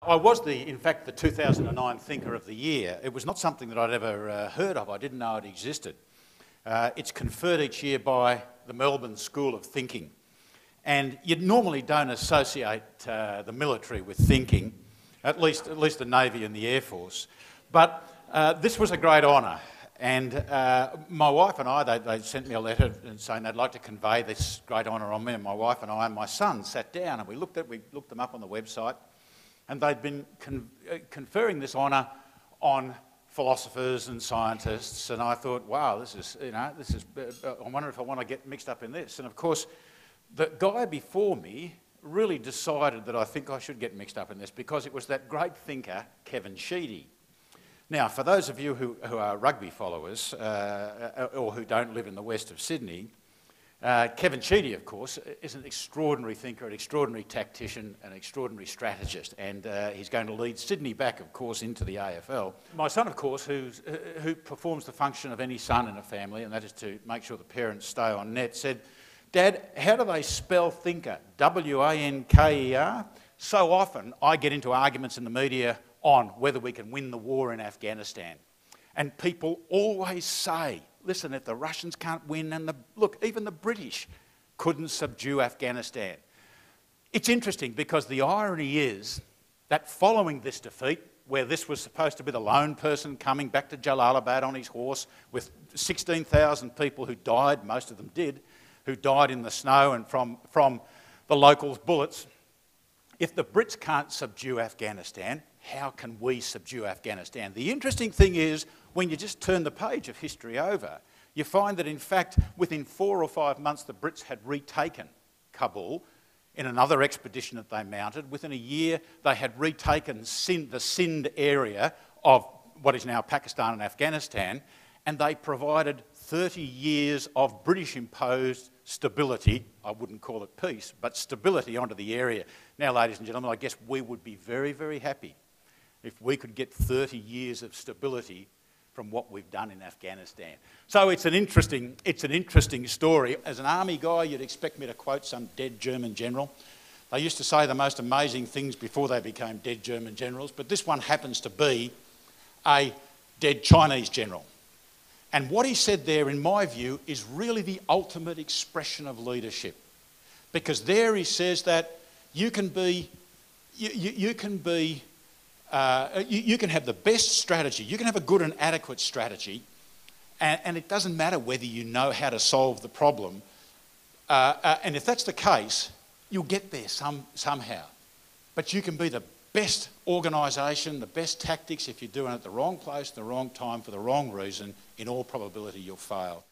I was, in fact, the 2009 Thinker of the Year. It was not something that I'd ever heard of. I didn't know it existed. It's conferred each year by the Melbourne School of Thinking. And you normally don't associate the military with thinking, at least the Navy and the Air Force. But this was a great honour. And my wife and I, they sent me a letter saying they'd like to convey this great honour on me. And my wife and I and my son sat down and we looked them up on the website. And they'd been conferring this honour on philosophers and scientists, and I thought, wow, I wonder if I want to get mixed up in this. And of course, the guy before me really decided that I think I should get mixed up in this because it was that great thinker, Kevin Sheedy. Now, for those of you who are rugby followers or who don't live in the west of Sydney, Kevin Sheedy, of course, is an extraordinary thinker, an extraordinary tactician, an extraordinary strategist, and he's going to lead Sydney back, of course, into the AFL. My son, of course, who performs the function of any son in a family, and that is to make sure the parents stay on net, said, "Dad, how do they spell thinker? W-A-N-K-E-R? So often I get into arguments in the media on whether we can win the war in Afghanistan. And people always say, listen, if the Russians can't win, and look, even the British couldn't subdue Afghanistan." It's interesting because the irony is that following this defeat, where this was supposed to be the lone person coming back to Jalalabad on his horse with 16,000 people who died, most of them did, who died in the snow and from the locals' bullets, if the Brits can't subdue Afghanistan, how can we subdue Afghanistan? The interesting thing is, when you just turn the page of history over, you find that in fact, within 4 or 5 months, the Brits had retaken Kabul in another expedition that they mounted. Within a year, they had retaken the Sindh area of what is now Pakistan and Afghanistan, and they provided 30 years of British-imposed stability. I wouldn't call it peace, but stability onto the area. Now, ladies and gentlemen, I guess we would be very, very happy if we could get 30 years of stability from what we've done in Afghanistan. So it's an interesting story. As an army guy, you'd expect me to quote some dead German general. They used to say the most amazing things before they became dead German generals, but this one happens to be a dead Chinese general. And what he said there, in my view, is really the ultimate expression of leadership. Because there he says that you can have the best strategy, you can have a good and adequate strategy, and it doesn't matter whether you know how to solve the problem. And if that's the case, you'll get there somehow. But you can be the best organisation, the best tactics, if you're doing it at the wrong place, the wrong time, for the wrong reason, in all probability you'll fail.